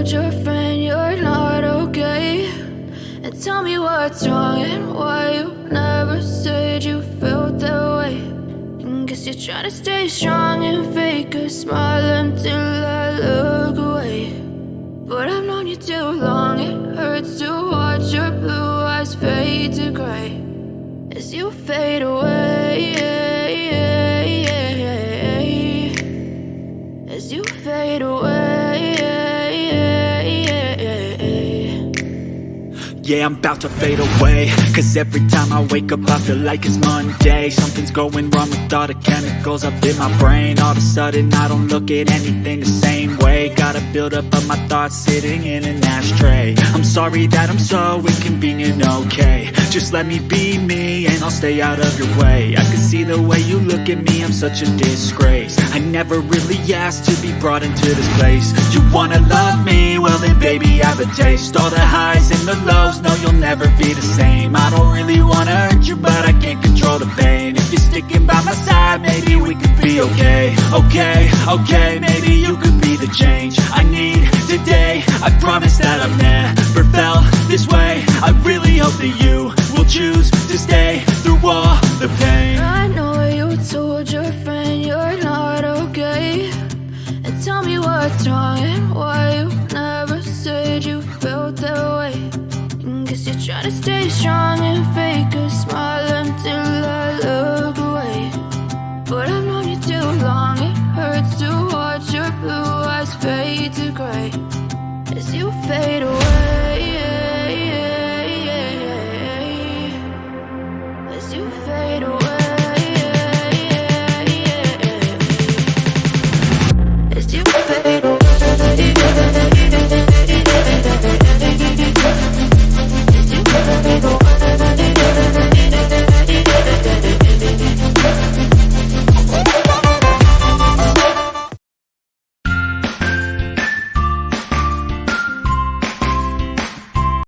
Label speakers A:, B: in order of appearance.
A: told your friend you're not okay? And tell me what's wrong and why you never said you felt that way. And guess you're trying to stay strong and fake a smile until I look away. But I've known you too long, it hurts to watch your blue eyes fade to gray as you fade away, as you fade away.
B: Yeah, I'm about to fade away, cause every time I wake up I feel like it's Monday. Something's going wrong with all the chemicals up in my brain. All of a sudden I don't look at anything the same way. Gotta build up of my thoughts sitting in an ashtray. I'm sorry that I'm so inconvenient, okay? Just let me be me and I'll stay out of your way. I can see the way you look at me, I'm such a disgrace. I never really asked to be brought into this place. You wanna love me? Well then baby have a taste. All the highs and the lows, no you'll never be the same. I don't really wanna hurt you but I can't control the pain. If you're sticking by my side maybe we could be okay. Okay, maybe you could be the change I need today. I promise that I've never felt this way. I really hope that you will choose to stay through all the pain.
A: I know you told your friend you're not okay. And tell me what's wrong and why you never said you felt that way. And guess you're trying to stay strong